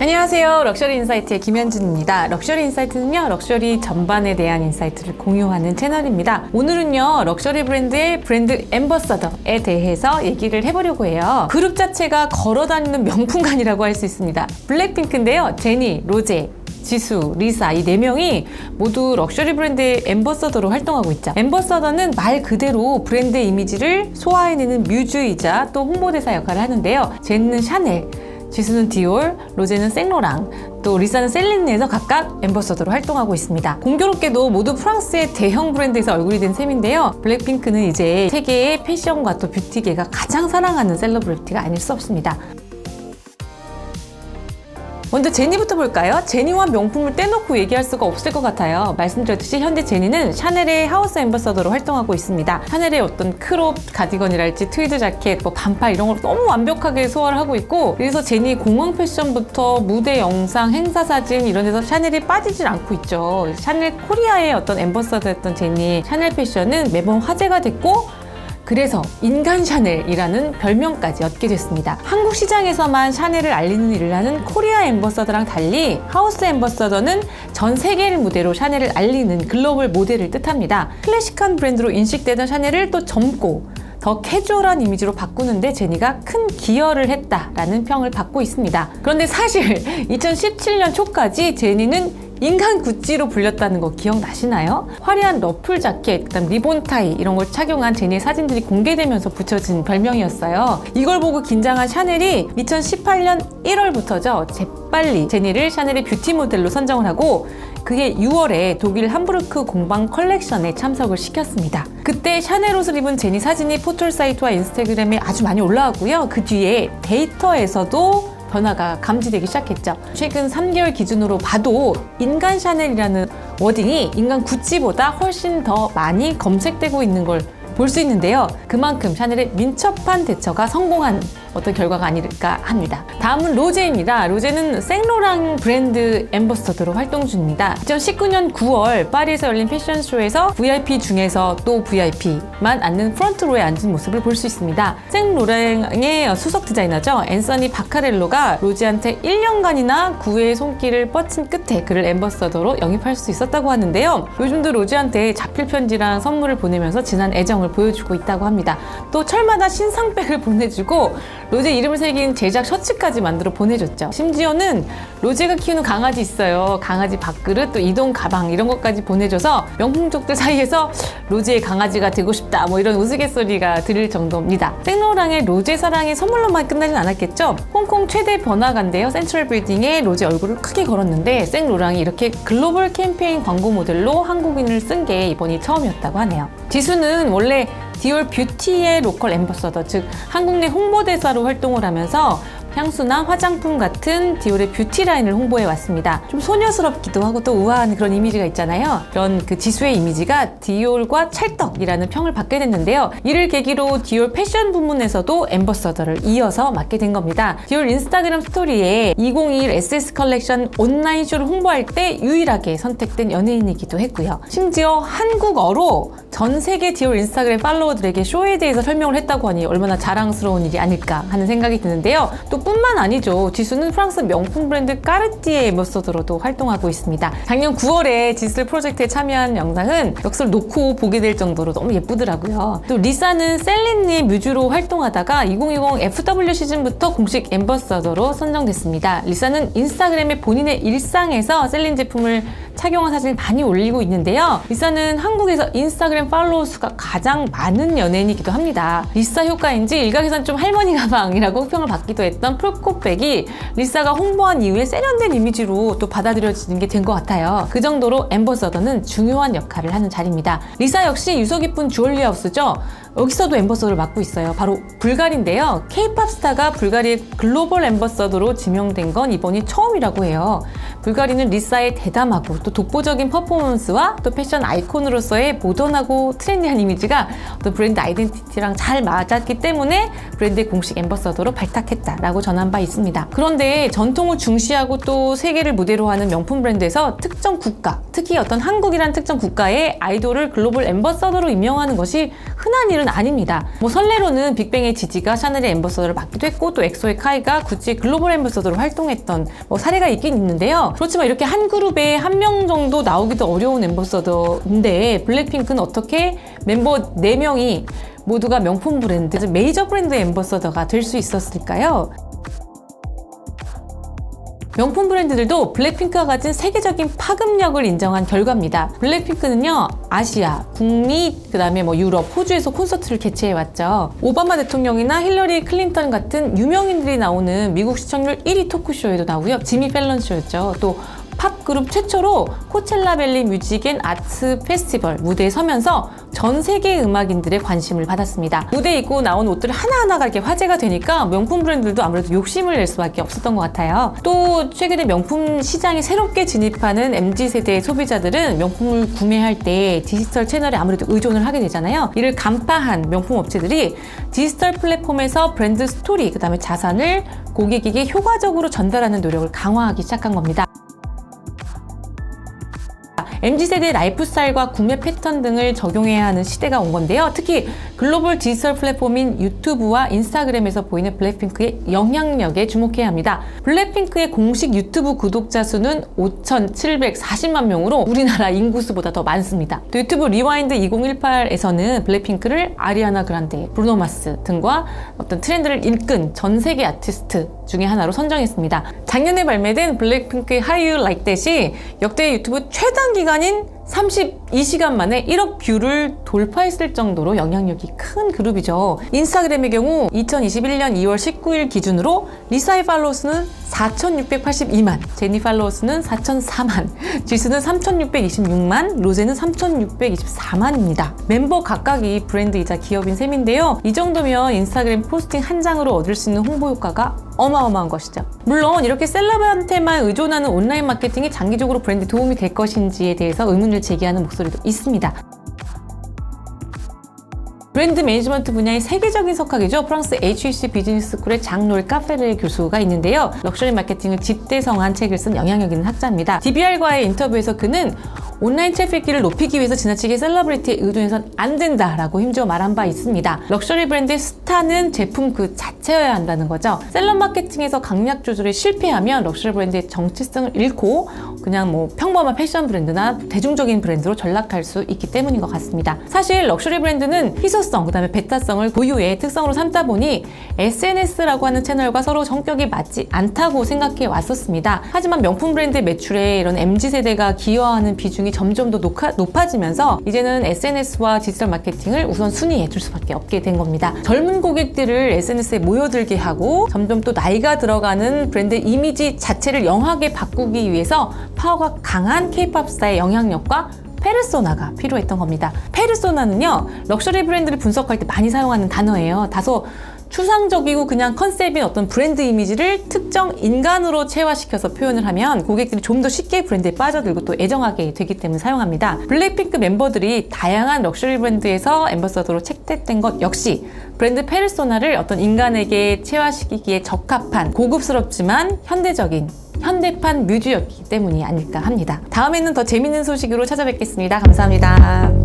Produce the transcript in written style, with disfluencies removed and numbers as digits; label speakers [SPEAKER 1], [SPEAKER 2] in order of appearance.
[SPEAKER 1] 안녕하세요. 럭셔리 인사이트의 김현진입니다. 럭셔리 인사이트는요, 럭셔리 전반에 대한 인사이트를 공유하는 채널입니다. 오늘은요, 럭셔리 브랜드의 브랜드 앰버서더에 대해서 얘기를 해보려고 해요. 그룹 자체가 걸어다니는 명품관이라고 할 수 있습니다. 블랙핑크인데요, 제니, 로제, 지수, 리사 이 4명이 모두 럭셔리 브랜드의 앰버서더로 활동하고 있죠. 앰버서더는 말 그대로 브랜드 이미지를 소화해내는 뮤즈이자 또 홍보대사 역할을 하는데요. 제니는 샤넬, 지수는 디올, 로제는 생로랑, 또 리사는 셀린느에서 각각 앰버서더로 활동하고 있습니다. 공교롭게도 모두 프랑스의 대형 브랜드에서 얼굴이 된 셈인데요. 블랙핑크는 이제 세계의 패션과 또 뷰티계가 가장 사랑하는 셀러브리티가 아닐 수 없습니다. 먼저 제니부터 볼까요? 제니와 명품을 떼놓고 얘기할 수가 없을 것 같아요. 말씀드렸듯이 현재 제니는 샤넬의 하우스 앰버서더로 활동하고 있습니다. 샤넬의 어떤 크롭 가디건이랄지 트위드 자켓, 뭐 반팔 이런 걸 너무 완벽하게 소화를 하고 있고, 그래서 제니 공항 패션부터 무대 영상, 행사 사진 이런 데서 샤넬이 빠지질 않고 있죠. 샤넬 코리아의 어떤 앰버서더였던 제니, 샤넬 패션은 매번 화제가 됐고, 그래서 인간 샤넬이라는 별명까지 얻게 됐습니다. 한국 시장에서만 샤넬을 알리는 일을 하는 코리아 앰버서더랑 달리 하우스 앰버서더는 전 세계를 무대로 샤넬을 알리는 글로벌 모델을 뜻합니다. 클래식한 브랜드로 인식되던 샤넬을 또 젊고 더 캐주얼한 이미지로 바꾸는데 제니가 큰 기여를 했다라는 평을 받고 있습니다. 그런데 사실 2017년 초까지 제니는 인간 구찌로 불렸다는 거 기억나시나요? 화려한 러플 자켓, 그다음 리본 타이 이런 걸 착용한 제니의 사진들이 공개되면서 붙여진 별명이었어요. 이걸 보고 긴장한 샤넬이 2018년 1월부터죠. 재빨리 제니를 샤넬의 뷰티 모델로 선정을 하고, 그게 6월에 독일 함부르크 공방 컬렉션에 참석을 시켰습니다. 그때 샤넬 옷을 입은 제니 사진이 포털 사이트와 인스타그램에 아주 많이 올라왔고요. 그 뒤에 데이터에서도 변화가 감지되기 시작했죠. 최근 3개월 기준으로 봐도 인간 샤넬이라는 워딩이 인간 구찌보다 훨씬 더 많이 검색되고 있는 걸 볼 수 있는데요. 그만큼 샤넬의 민첩한 대처가 성공한 어떤 결과가 아닐까 합니다. 다음은 로제입니다. 로제는 생로랑 브랜드 앰버서더로 활동 중입니다. 2019년 9월 파리에서 열린 패션쇼에서 VIP 중에서 또 VIP만 앉는 프런트로에 앉은 모습을 볼 수 있습니다. 생로랑의 수석 디자이너죠. 앤서니 바카렐로가 로제한테 1년간이나 구애의 손길을 뻗친 끝에 그를 앰버서더로 영입할 수 있었다고 하는데요. 요즘도 로제한테 자필 편지랑 선물을 보내면서 진한 애정을 보여주고 있다고 합니다. 또 철마다 신상백을 보내주고 로제 이름을 새긴 제작 셔츠까지 만들어 보내줬죠. 심지어는 로제가 키우는 강아지 있어요. 강아지 밥그릇, 또 이동 가방 이런 것까지 보내줘서 명품족들 사이에서 로제의 강아지가 되고 싶다 뭐 이런 우스갯소리가 들릴 정도입니다. 생로랑의 로제 사랑이 선물로만 끝나진 않았겠죠. 홍콩 최대 번화가인데요. 센트럴 빌딩에 로제 얼굴을 크게 걸었는데 생로랑이 이렇게 글로벌 캠페인 광고 모델로 한국인을 쓴 게 이번이 처음이었다고 하네요. 지수는 원래 디올 뷰티의 로컬 앰버서더, 즉 한국 내 홍보대사로 활동을 하면서 향수나 화장품 같은 디올의 뷰티 라인을 홍보해 왔습니다. 좀 소녀스럽기도 하고 또 우아한 그런 이미지가 있잖아요. 그런 그 지수의 이미지가 디올과 찰떡이라는 평을 받게 됐는데요. 이를 계기로 디올 패션 부문에서도 앰버서더를 이어서 맡게 된 겁니다. 디올 인스타그램 스토리에 2021 SS 컬렉션 온라인 쇼를 홍보할 때 유일하게 선택된 연예인이기도 했고요. 심지어 한국어로 전 세계 디올 인스타그램 팔로워들에게 쇼에 대해서 설명을 했다고 하니 얼마나 자랑스러운 일이 아닐까 하는 생각이 드는데요. 또 뿐만 아니죠. 지수는 프랑스 명품 브랜드 까르띠에 앰버서더로도 활동하고 있습니다. 작년 9월에 지슬 프로젝트에 참여한 영상은 넋을 놓고 보게 될 정도로 너무 예쁘더라고요. 또 리사는 셀린느의 뮤즈로 활동하다가 2020 FW 시즌부터 공식 앰버서더로 선정됐습니다. 리사는 인스타그램에 본인의 일상에서 셀린 제품을 착용한 사진을 많이 올리고 있는데요. 리사는 한국에서 인스타그램 팔로워 수가 가장 많은 연예인이기도 합니다. 리사 효과인지 일각에선 좀 할머니 가방이라고 평을 받기도 했던 폴코백이 리사가 홍보한 이후에 세련된 이미지로 또 받아들여지는 게 된 것 같아요. 그 정도로 앰버서더는 중요한 역할을 하는 자리입니다. 리사 역시 유서 깊은 주얼리 하우스죠. 여기서도 앰버서더를 맡고 있어요. 바로 불가리인데요. K-팝 스타가 불가리의 글로벌 앰버서더로 지명된 건 이번이 처음이라고 해요. 불가리는 리사의 대담하고 또 독보적인 퍼포먼스와 또 패션 아이콘으로서의 모던하고 트렌디한 이미지가 또 브랜드 아이덴티티랑 잘 맞았기 때문에 브랜드의 공식 앰버서더로 발탁했다라고 전한 바 있습니다. 그런데 전통을 중시하고 또 세계를 무대로 하는 명품 브랜드에서 특정 국가, 특히 어떤 한국이란 특정 국가의 아이돌을 글로벌 앰버서더로 임명하는 것이 흔한 일은 멤버들은 아닙니다. 뭐 선례로는 빅뱅의 지지가 샤넬의 앰버서더를 맡기도 했고, 또 엑소의 카이가 구찌의 글로벌 앰버서더로 활동했던 뭐 사례가 있긴 있는데요. 그렇지만 이렇게 한 그룹에 한 명 정도 나오기도 어려운 앰버서더인데, 블랙핑크는 어떻게 멤버 4명이 모두가 명품 브랜드, 메이저 브랜드 앰버서더가 될 수 있었을까요? 명품 브랜드들도 블랙핑크가 가진 세계적인 파급력을 인정한 결과입니다. 블랙핑크는요, 아시아, 북미, 그 다음에 뭐 유럽, 호주에서 콘서트를 개최해왔죠. 오바마 대통령이나 힐러리 클린턴 같은 유명인들이 나오는 미국 시청률 1위 토크쇼에도 나오고요. 지미 펠런 쇼였죠. 또 팝그룹 최초로 코첼라 밸리 뮤직 앤 아트 페스티벌 무대에 서면서 전 세계 음악인들의 관심을 받았습니다. 무대에 입고 나온 옷들 하나하나가 이렇게 화제가 되니까 명품 브랜드들도 아무래도 욕심을 낼 수밖에 없었던 것 같아요. 또 최근에 명품 시장에 새롭게 진입하는 MZ세대의 소비자들은 명품을 구매할 때 디지털 채널에 아무래도 의존을 하게 되잖아요. 이를 간파한 명품 업체들이 디지털 플랫폼에서 브랜드 스토리, 그 다음에 자산을 고객에게 효과적으로 전달하는 노력을 강화하기 시작한 겁니다. MZ세대의 라이프 스타일과 구매 패턴 등을 적용해야 하는 시대가 온 건데요. 특히 글로벌 디지털 플랫폼인 유튜브와 인스타그램에서 보이는 블랙핑크의 영향력에 주목해야 합니다. 블랙핑크의 공식 유튜브 구독자 수는 5,740만 명으로 우리나라 인구수보다 더 많습니다. 또 유튜브 리와인드 2018에서는 블랙핑크를 아리아나 그란데, 브루노 마스 등과 어떤 트렌드를 이끈 전 세계 아티스트 중에 하나로 선정했습니다. 작년에 발매된 블랙핑크의 How You Like That이 역대 유튜브 최단 기간인 32시간 만에 1억 뷰를 돌파했을 정도로 영향력이 큰 그룹이죠. 인스타그램의 경우 2021년 2월 19일 기준으로 리사의 팔로워 수는 4,682만, 제니 팔로워 수는 4,004만, 지수는 3,626만, 로제는 3,624만입니다. 멤버 각각이 브랜드이자 기업인 셈인데요. 이 정도면 인스타그램 포스팅 한 장으로 얻을 수 있는 홍보 효과가 어마어마한 것이죠. 물론 이렇게 셀럽한테만 의존하는 온라인 마케팅이 장기적으로 브랜드에 도움이 될 것인지에 대해서 의문을 제기하는 목소리도 있습니다. 브랜드 매니지먼트 분야의 세계적인 석학이죠. 프랑스 HEC 비즈니스 스쿨의 장롤 카페르 교수가 있는데요. 럭셔리 마케팅을 집대성한 책을 쓴 영향력 있는 학자입니다. DBR과의 인터뷰에서 그는 온라인 트래픽기를 높이기 위해서 지나치게 셀러브리티에 의존해서는 안 된다라고 힘주어 말한 바 있습니다. 럭셔리 브랜드의 스타는 제품 그 자체여야 한다는 거죠. 셀럽 마케팅에서 강약 조절에 실패하면 럭셔리 브랜드의 정체성을 잃고 그냥 뭐 평범한 패션 브랜드나 대중적인 브랜드로 전락할 수 있기 때문인 것 같습니다. 사실 럭셔리 브랜드는 희소성, 그 다음에 베타성을 고유의 특성으로 삼다 보니 SNS라고 하는 채널과 서로 성격이 맞지 않다고 생각해 왔었습니다. 하지만 명품 브랜드의 매출에 이런 MZ세대가 기여하는 비중이 점점 더 높아지면서 이제는 SNS와 디지털 마케팅을 우선 순위에 둘 수밖에 없게 된 겁니다. 젊은 고객들을 SNS에 모여들게 하고 점점 또 나이가 들어가는 브랜드 이미지 자체를 영하게 바꾸기 위해서 파워가 강한 K-POP 스타의 영향력과 페르소나가 필요했던 겁니다. 페르소나는요, 럭셔리 브랜드를 분석할 때 많이 사용하는 단어예요. 다소 추상적이고 그냥 컨셉인 어떤 브랜드 이미지를 특정 인간으로 체화시켜서 표현을 하면 고객들이 좀 더 쉽게 브랜드에 빠져들고 또 애정하게 되기 때문에 사용합니다. 블랙핑크 멤버들이 다양한 럭셔리 브랜드에서 앰버서더로 채택된 것 역시 브랜드 페르소나를 어떤 인간에게 체화시키기에 적합한 고급스럽지만 현대적인 현대판 뮤즈였기 때문이 아닐까 합니다. 다음에는 더 재밌는 소식으로 찾아뵙겠습니다. 감사합니다.